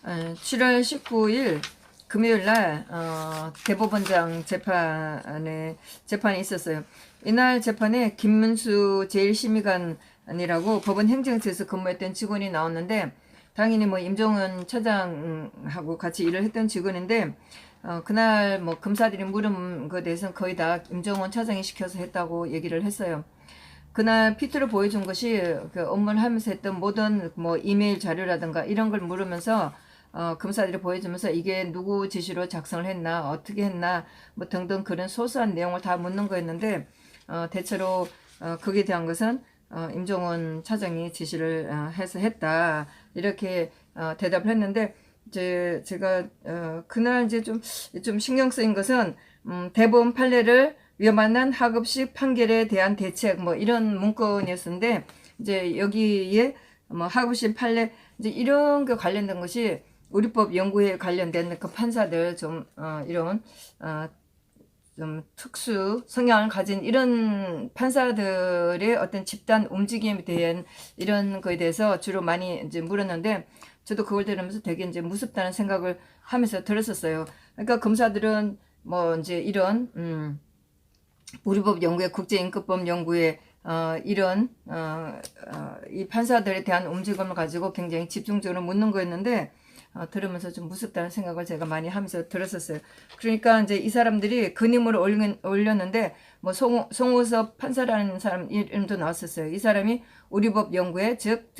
7월 19일 금요일 날 대법원장 재판이 있었어요. 이날 재판에 김문수 제1심의관이라고 법원 행정처에서 근무했던 직원이 나왔는데, 당연히 뭐 임종원 차장하고 같이 일을 했던 직원인데, 그날 뭐 검사들이 물은 것에 대해서는 거의 다 임종원 차장이 시켜서 했다고 얘기를 했어요. 그날 PT로 보여준 것이 그 업무를 하면서 했던 모든 뭐 이메일 자료라든가 이런 걸 물으면서 검사들이 보여주면서 이게 누구 지시로 작성을 했나, 어떻게 했나, 뭐 등등 그런 소소한 내용을 다 묻는 거였는데, 대체로 거기에 대한 것은 임종원 차장이 지시를 해서 했다, 이렇게 대답을 했는데, 제가 그날 이제 좀 신경 쓰인 것은 대법원 판례를 위반한 하급식 판결에 대한 대책, 뭐 이런 문건이었는데, 이제 여기에 뭐 하급식 판례 이제 이런 거 관련된 것이 우리법 연구에 관련된 그 판사들 이런 좀 특수 성향을 가진 이런 판사들의 어떤 집단 움직임에 대한 이런 거에 대해서 주로 많이 이제 물었는데, 저도 그걸 들으면서 되게 이제 무섭다는 생각을 하면서 들었었어요. 그러니까 검사들은 뭐 이제 이런 우리법 연구회, 국제인권법 연구회 이런 이 판사들에 대한 움직임을 가지고 굉장히 집중적으로 묻는 거였는데, 들으면서 좀 무섭다는 생각을 제가 많이 하면서 들었었어요. 그러니까 이제 이 사람들이 근임을 올렸는데, 뭐 송호섭 판사라는 사람 이름도 나왔었어요. 이 사람이 우리법 연구회, 즉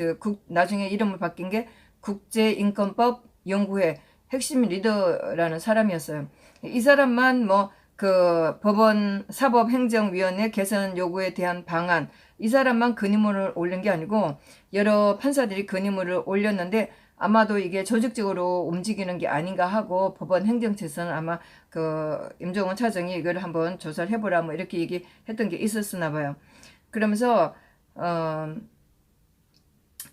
나중에 이름을 바뀐 게 국제인권법 연구회 핵심 리더라는 사람이었어요. 이 사람만 뭐 그 법원 사법행정위원회 개선 요구에 대한 방안, 이 사람만 근임을 올린 게 아니고 여러 판사들이 근임을 올렸는데, 아마도 이게 조직적으로 움직이는 게 아닌가 하고 법원 행정처에서는 아마 그 임종원 차장이 이걸 한번 조사를 해보라 뭐 이렇게 얘기했던 게 있었나 봐요. 그러면서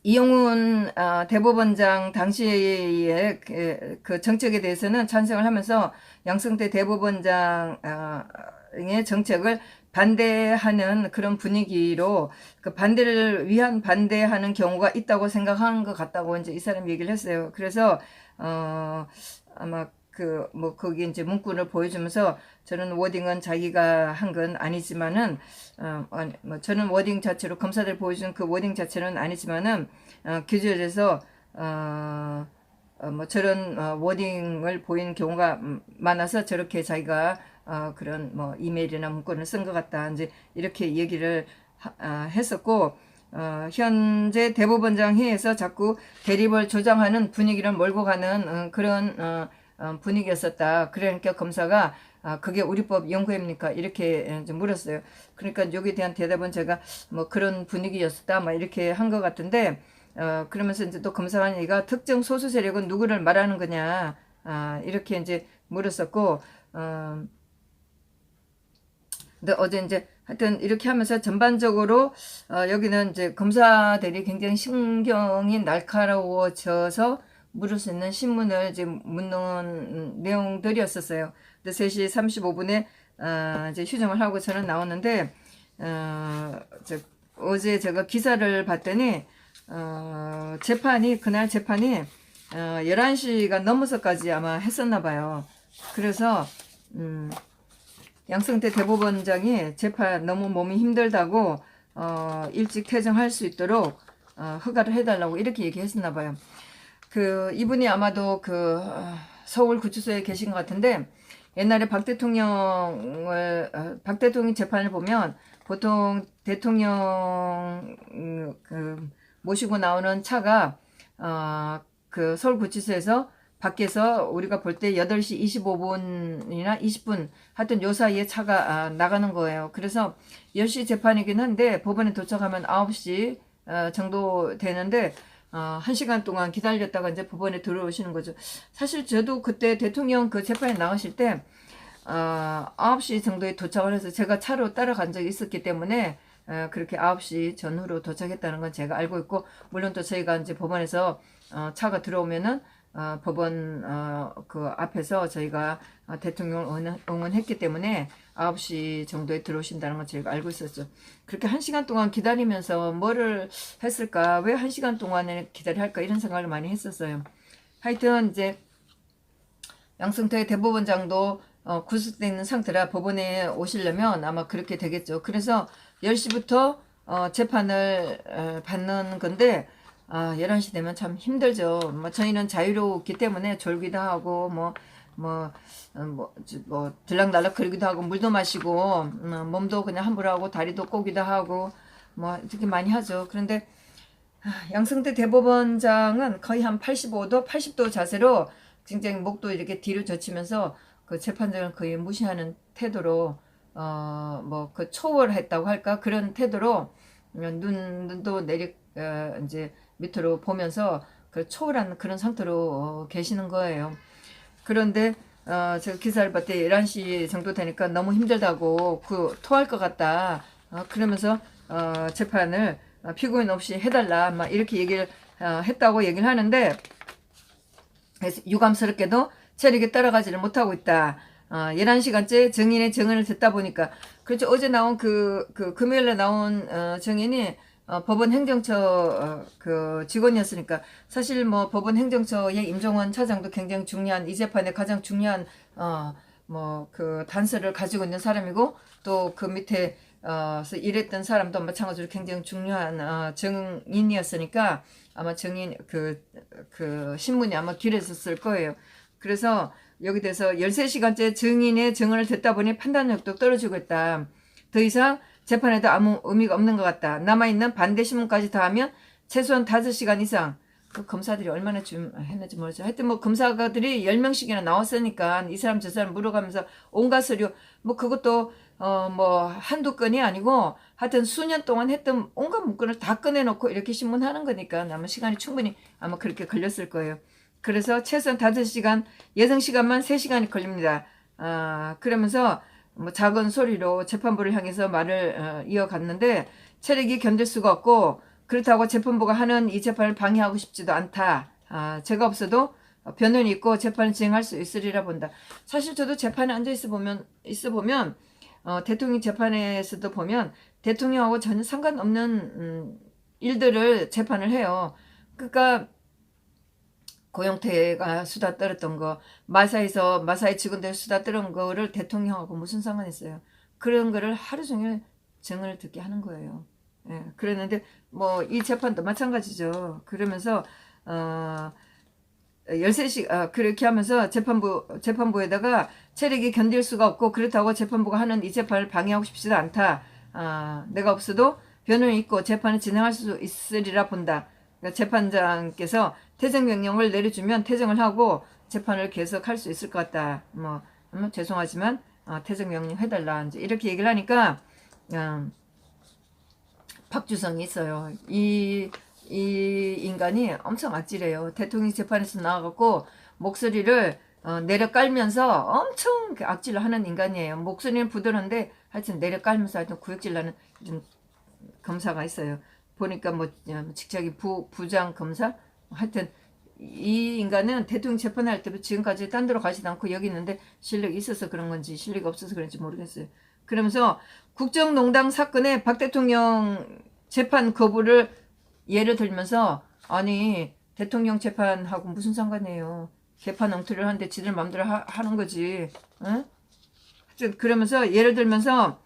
이용훈 대법원장 당시의 그 정책에 대해서는 찬성을 하면서 양승태 대법원장의 정책을 반대하는 그런 분위기로, 그 반대를 위한 반대하는 경우가 있다고 생각하는 것 같다고 이제 이 사람이 얘기를 했어요. 그래서 아마 뭐 거기 이제 문구를 보여주면서, 저는 워딩은 자기가 한 건 아니지만은 뭐 저는 워딩 자체로 검사들 보여준 그 워딩 자체는 아니지만은 규정에서 뭐 저런 워딩을 보이는 경우가 많아서 저렇게 자기가 그런 뭐 이메일이나 문건을 쓴 것 같다, 이제 이렇게 얘기를 했었고, 현재 대법원장 회의에서 자꾸 대립을 조장하는 분위기를 몰고 가는 그런 분위기였었다. 그러니까 검사가 그게 우리법 연구회입니까? 이렇게 물었어요. 그러니까 여기에 대한 대답은 제가 뭐 그런 분위기였었다, 막 이렇게 한 것 같은데, 그러면서 이제 또 검사가 얘가 특정 소수 세력은 누구를 말하는 거냐, 이렇게 이제 물었었고, 근데 어제 이제 하여튼 이렇게 하면서 전반적으로 여기는 이제 검사들이 굉장히 신경이 날카로워져서 물을 수 있는 신문을 이제 묻는 내용들이었었어요. 근데 3시 35분에 이제 휴정을 하고 저는 나왔는데, 어제 제가 기사를 봤더니 그날 재판이 11시가 넘어서까지 아마 했었나 봐요. 그래서 양승태 대법원장이 재판 너무 몸이 힘들다고 일찍 퇴정할 수 있도록 허가를 해달라고 이렇게 얘기했었나 봐요. 이분이 아마도 서울 구치소에 계신 것 같은데, 옛날에 박 대통령이 재판을 보면 보통 대통령 모시고 나오는 차가 그 서울 구치소에서 밖에서 우리가 볼 때 8시 25분이나 20분 하여튼 요 사이에 차가 나가는 거예요. 그래서 10시 재판이긴 한데 법원에 도착하면 9시 정도 되는데 1시간 동안 기다렸다가 이제 법원에 들어오시는 거죠. 사실 저도 그때 대통령 그 재판에 나가실 때 9시 정도에 도착을 해서 제가 차로 따라간 적이 있었기 때문에 그렇게 9시 전후로 도착했다는 건 제가 알고 있고, 물론 또 저희가 이제 법원에서 차가 들어오면은 법원 그 앞에서 저희가 대통령을 응원했기 때문에 9시 정도에 들어오신다는 걸 저희가 알고 있었죠. 그렇게 1시간 동안 기다리면서 뭐를 했을까, 왜 1시간 동안을 기다려야 할까, 이런 생각을 많이 했었어요. 하여튼 이제 양승태 대법원장도 구속돼 있는 상태라 법원에 오시려면 아마 그렇게 되겠죠. 그래서 10시부터 재판을 받는 건데 11시 되면 참 힘들죠. 뭐 저희는 자유롭기 때문에 졸기도 하고 들락날락 거리기도 하고 물도 마시고 몸도 그냥 함부로 하고 다리도 꼬기도 하고 뭐 이렇게 많이 하죠. 그런데 양승태 대법원장은 거의 한 85도, 80도 자세로 굉장히 목도 이렇게 뒤로 젖히면서 그 재판장을 거의 무시하는 태도로 그 초월했다고 할까 그런 태도로 눈도 이제 밑으로 보면서 그 초월한 그런 상태로 계시는 거예요. 그런데 제가 기사를 봤더니 11시 정도 되니까 너무 힘들다고 토할 것 같다. 그러면서 재판을 피고인 없이 해달라 막 이렇게 얘기를 했다고 얘기를 하는데, 그래서 유감스럽게도 체력이 따라가지를 못하고 있다. 11시간째 증인의 증언을 듣다 보니까, 그렇죠. 어제 나온 금요일에 나온 증인이 법원 행정처 그 직원이었으니까, 사실 뭐 법원 행정처의 임종원 차장도 굉장히 중요한, 이 재판에 가장 중요한 그 단서를 가지고 있는 사람이고, 또 그 밑에 일했던 사람도 마찬가지로 굉장히 중요한 증인이었으니까 아마 증인 그 신문이 아마 길었을 거예요. 그래서 여기 대해서 13시간째 증인의 증언을 듣다 보니 판단력도 떨어지고 있다. 더 이상 재판에도 아무 의미가 없는 것 같다. 남아있는 반대 신문까지 다 하면 최소한 5시간 이상, 그 검사들이 얼마나 좀 했는지 모르죠. 하여튼 뭐 검사들이 10명씩이나 나왔으니까 이 사람 저 사람 물어가면서 온갖 서류, 뭐 그것도 한두 건이 아니고 하여튼 수년 동안 했던 온갖 문건을 다 꺼내놓고 이렇게 신문하는 거니까 아마 시간이 충분히 아마 그렇게 걸렸을 거예요. 그래서 최소한 5시간, 예상 시간만 3시간이 걸립니다. 그러면서 뭐 작은 소리로 재판부를 향해서 말을 이어갔는데, 체력이 견딜 수가 없고 그렇다고 재판부가 하는 이 재판을 방해하고 싶지도 않다. 제가 없어도 변론이 있고 재판을 진행할 수 있으리라 본다. 사실 저도 재판에 앉아 있어 보면 대통령 재판에서도 보면 대통령하고 전혀 상관없는 일들을 재판을 해요. 그러니까 고영태가 수다 떨었던 거, 마사이 직원들 수다 떨은 거를 대통령하고 무슨 상관이 있어요. 그런 거를 하루 종일 증언을 듣게 하는 거예요. 예, 그랬는데 뭐 이 재판도 마찬가지죠. 그러면서 13시 그렇게 하면서 재판부에다가 체력이 견딜 수가 없고 그렇다고 재판부가 하는 이 재판을 방해하고 싶지도 않다. 내가 없어도 변론이 있고 재판을 진행할 수 있으리라 본다. 그러니까 재판장께서 퇴정 명령을 내려주면 퇴정을 하고 재판을 계속할 수 있을 것 같다. 죄송하지만 퇴정 명령 해달라. 이제 이렇게 얘기를 하니까 박주성이 있어요. 이 인간이 엄청 악질해요. 대통령 재판에서 나와갖고 목소리를 내려 깔면서 엄청 악질을 하는 인간이에요. 목소리는 부드러운데 하여튼 내려 깔면서 하여튼 구역질 나는 좀 검사가 있어요. 보니까 뭐 직책이 부장 검사? 하여튼 이 인간은 대통령 재판할 때부터 지금까지 딴 데로 가지도 않고 여기 있는데 실력이 있어서 그런 건지 실력이 없어서 그런지 모르겠어요. 그러면서 국정농단 사건에 박 대통령 재판 거부를 예를 들면서, 아니 대통령 재판하고 무슨 상관이에요. 개판 엉터리를 하는데 지들 마음대로 하는 거지. 응? 그러면서 예를 들면서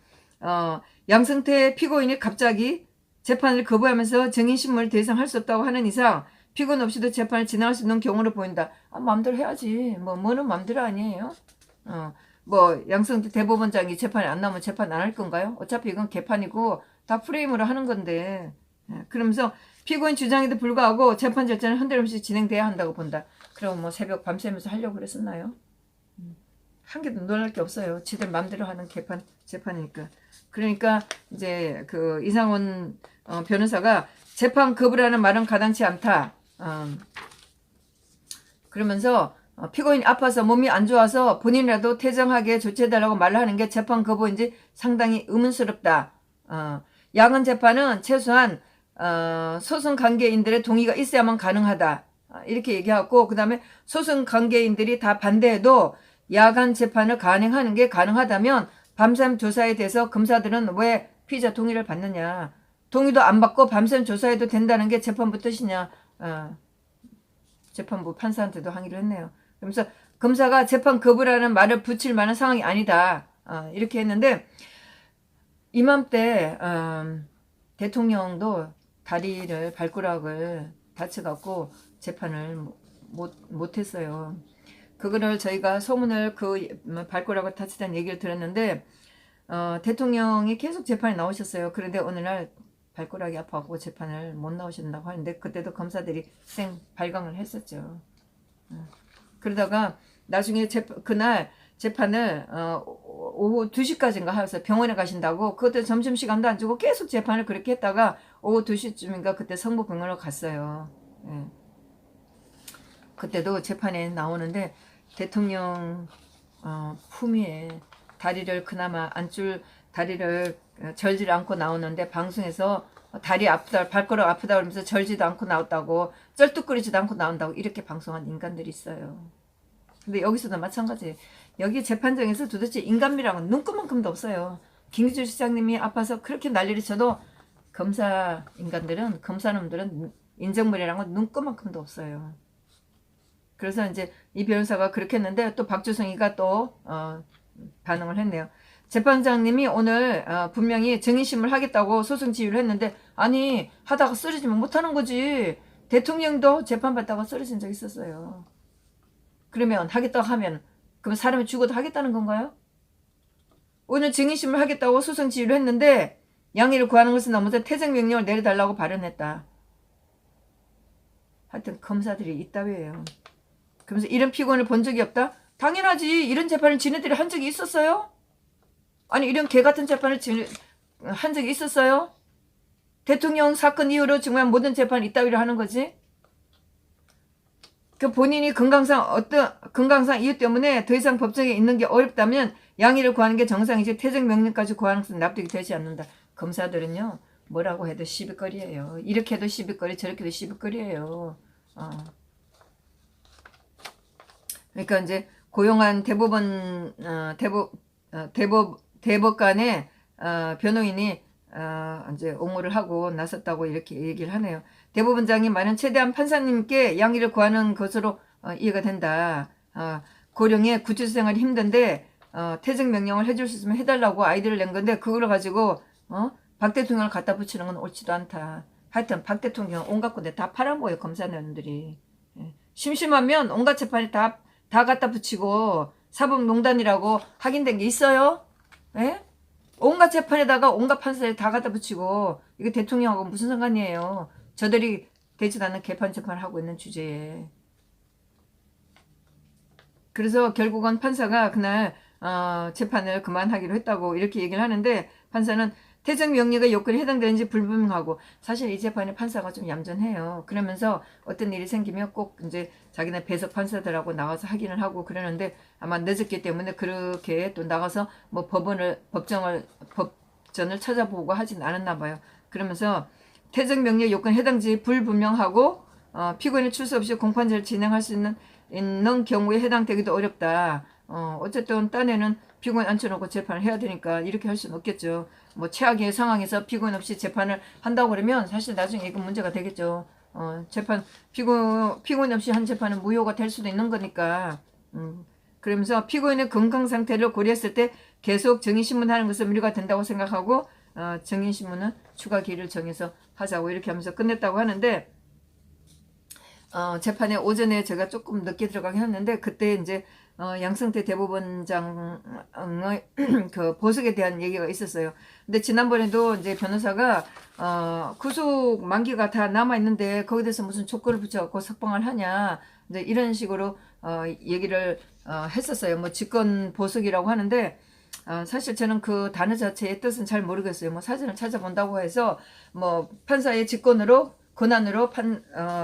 양승태 피고인이 갑자기 재판을 거부하면서 증인신문을 더 이상 할 수 없다고 하는 이상 피고인 없이도 재판을 진행할 수 있는 경우를 보인다. 마음대로 해야지. 뭐는 마음대로 아니에요. 양승태 대법원장이 재판에 안 나오면 재판 안 할 건가요? 어차피 이건 개판이고 다 프레임으로 하는 건데. 그러면서 피고인 주장에도 불구하고 재판 절차는 흔들림없이 진행돼야 한다고 본다. 그럼 뭐 새벽 밤새면서 하려고 그랬었나요? 한 개도 놀랄 게 없어요. 지들 맘대로 하는 재판이니까. 그러니까 이제 그 이상원 변호사가 재판 거부라는 말은 가당치 않다. 그러면서 피고인이 아파서 몸이 안 좋아서 본인이라도 퇴정하게 조치해달라고 말을 하는 게 재판 거부인지 상당히 의문스럽다. 야간 재판은 최소한 소송 관계인들의 동의가 있어야만 가능하다. 이렇게 얘기하고, 그 다음에 소송 관계인들이 다 반대해도 야간 재판을 간행하는 게 가능하다면 밤샘 조사에 대해서 검사들은 왜 피의자 동의를 받느냐. 동의도 안 받고 밤샘 조사해도 된다는 게 재판부 뜻이냐. 재판부 판사한테도 항의를 했네요. 그러면서 검사가 재판 거부라는 말을 붙일 만한 상황이 아니다. 이렇게 했는데 이맘때 대통령도 다리를 발가락을 다쳐갖고 재판을 못했어요. 그거를 저희가 소문을 그 발가락을 다치다는 얘기를 들었는데 대통령이 계속 재판에 나오셨어요. 그런데 어느 날 발가락이 아파갖고 재판을 못 나오신다고 하는데 그때도 검사들이 발광을 했었죠. 그러다가 나중에 그날 재판을 오후 2시까지인가 하여서 병원에 가신다고 그것도 점심시간도 안 주고 계속 재판을 그렇게 했다가 오후 2시쯤인가 그때 성북병원으로 갔어요. 예. 그때도 재판에 나오는데 대통령 품위에 다리를 그나마 다리를 절지를 않고 나오는데 방송에서 다리 아프다 발가락 아프다 그러면서 절지도 않고 나왔다고 쩔뚝거리지도 않고 나온다고 이렇게 방송한 인간들이 있어요. 근데 여기서도 마찬가지예요. 여기 재판장에서 도대체 인간미랑은 눈꼽만큼도 없어요. 김기주 시장님이 아파서 그렇게 난리를 쳐도 검사놈들은 인정머리랑은 눈꼽만큼도 없어요. 그래서 이제 이 변호사가 그렇게 했는데 또 박주성이가 또 반응을 했네요. 재판장님이 오늘 분명히 증인심을 하겠다고 소송 지휘를 했는데 아니 하다가 쓰러지면 못하는 거지. 대통령도 재판받다가 쓰러진 적 있었어요. 그러면 하겠다고 하면 그럼 사람이 죽어도 하겠다는 건가요? 오늘 증인심을 하겠다고 소송 지휘를 했는데 양해를 구하는 것은 넘어서 퇴정명령을 내려달라고 발언했다. 하여튼 검사들이 이따위예요. 그러면서 이런 피고인을 본 적이 없다? 당연하지. 이런 재판을 지네들이 한 적이 있었어요? 아니 이런 개같은 재판을 한 적이 있었어요? 대통령 사건 이후로 정말 모든 재판을 이따위로 하는 거지? 그 본인이 건강상 이유 때문에 더 이상 법정에 있는 게 어렵다면 양해를 구하는 게 정상이지 퇴정명령까지 구하는 것은 납득이 되지 않는다. 검사들은요 뭐라고 해도 시비거리예요. 이렇게 해도 시비거리 저렇게 해도 시비거리예요. 그러니까 이제 고용한 대법관의 변호인이 이제 옹호를 하고 나섰다고 이렇게 얘기를 하네요. 대법원장이 많은 최대한 판사님께 양해를 구하는 것으로 이해가 된다. 고령의 구치생활이 힘든데 퇴직 명령을 해줄 수 있으면 해달라고 아이디어를 낸 건데 그걸 가지고 박 대통령을 갖다 붙이는 건 옳지도 않다. 하여튼 박 대통령 온갖 건데 다 팔아먹어요. 검사들이. 심심하면 온갖 재판에 다 갖다 붙이고 사법농단이라고 확인된 게 있어요? 예? 온갖 재판에다가 온갖 판사에 다 갖다 붙이고 이게 대통령하고 무슨 상관이에요? 저들이 되지도 않는 개판 재판을 하고 있는 주제에. 그래서 결국은 판사가 그날 재판을 그만하기로 했다고 이렇게 얘기를 하는데 판사는 퇴정명령의 요건에 해당되는지 불분명하고 사실 이 재판에 판사가 좀 얌전해요. 그러면서 어떤 일이 생기면 꼭 이제 자기네 배석 판사들하고 나가서 확인을 하고 그러는데 아마 늦었기 때문에 그렇게 또 나가서 뭐 법전을 찾아보고 하진 않았나 봐요. 그러면서 퇴정명령 요건에 해당지 불분명하고 피고인의 출석 없이 공판제를 진행할 수 있는 경우에 해당되기도 어렵다. 어쨌든 딴에는 피고인 앉혀놓고 재판을 해야 되니까 이렇게 할 수는 없겠죠. 뭐 최악의 상황에서 피고인 없이 재판을 한다고 그러면 사실 나중에 이건 문제가 되겠죠. 피고인 없이 한 재판은 무효가 될 수도 있는 거니까. 그러면서 피고인의 건강 상태를 고려했을 때 계속 증인신문하는 것은 무리가 된다고 생각하고 증인신문은 추가 기일을 정해서 하자고 이렇게 하면서 끝냈다고 하는데 재판에 오전에 제가 조금 늦게 들어가긴 했는데 그때 이제 양승태 대법원장의 그 보석에 대한 얘기가 있었어요. 근데 지난번에도 이제 변호사가 구속 만기가 다 남아 있는데 거기에 대해서 무슨 조건을 붙여갖고 석방을 하냐 이제 이런 식으로 얘기를 했었어요. 뭐 직권 보석이라고 하는데 사실 저는 그 단어 자체의 뜻은 잘 모르겠어요. 뭐 사전을 찾아본다고 해서 뭐 판사의 직권으로 권한으로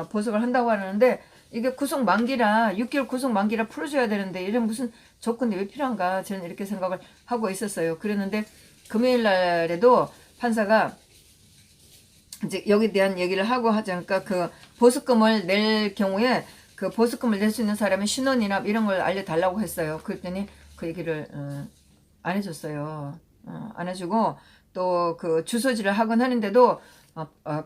보석을 한다고 하는데 이게 구속 만기라 6개월 구속 만기라 풀어줘야 되는데 이런 무슨 조건이 왜 필요한가 저는 이렇게 생각을 하고 있었어요. 그랬는데 금요일 날에도 판사가 이제 여기에 대한 얘기를 하고 하지 않을까 그 보석금을 낼 경우에 그 보석금을 낼 수 있는 사람의 신원이나 이런 걸 알려달라고 했어요. 그랬더니 그 얘기를 안 해줬어요. 안 해주고 또 그 주소지를 하곤 하는데도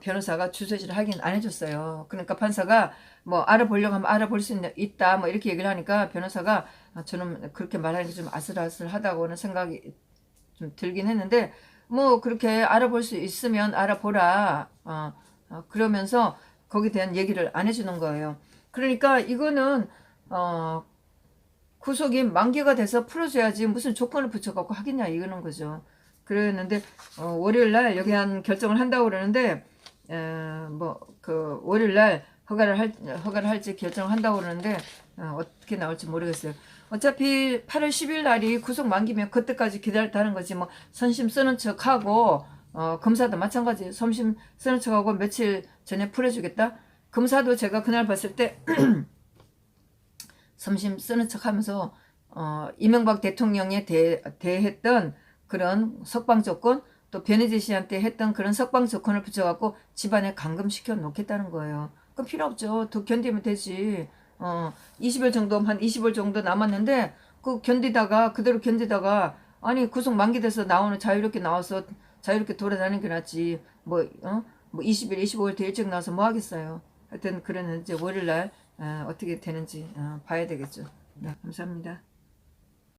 변호사가 주소지를 하긴 안 해줬어요. 그러니까 판사가 뭐 알아보려고 하면 알아볼 수 있다 뭐 이렇게 얘기를 하니까 변호사가 저는 그렇게 말하는 게 좀 아슬아슬하다고는 생각이 좀 들긴 했는데 뭐 그렇게 알아볼 수 있으면 알아보라 그러면서 거기에 대한 얘기를 안 해주는 거예요. 그러니까 이거는 구속이 만기가 돼서 풀어줘야지 무슨 조건을 붙여갖고 하겠냐 이거는 거죠. 그랬는데 월요일날 여기 한 결정을 한다고 그러는데 뭐 그 월요일날 허가를 할지 결정을 한다고 그러는데 어떻게 나올지 모르겠어요. 어차피 8월 10일 날이 구속 만기면 그때까지 기다렸다는 거지. 뭐 선심 쓰는 척하고 검사도 마찬가지. 선심 쓰는 척하고 며칠 전에 풀어주겠다. 검사도 제가 그날 봤을 때 선심 쓰는 척하면서 이명박 대통령에 대했던 그런 석방 조건 또 변희재 씨한테 했던 그런 석방 조건을 붙여갖고 집안에 감금시켜 놓겠다는 거예요. 그럼 필요 없죠. 더 견디면 되지. 20일 정도 한 20일 정도 남았는데 그 견디다가 그대로 견디다가 아니 구속 만기돼서 나오는 자유롭게 나와서 자유롭게 돌아다니는 게 낫지. 뭐 20일 25일 더 일찍 나와서 뭐 하겠어요. 하여튼 그러는 이제 월요일날 어떻게 되는지 봐야 되겠죠. 네, 감사합니다.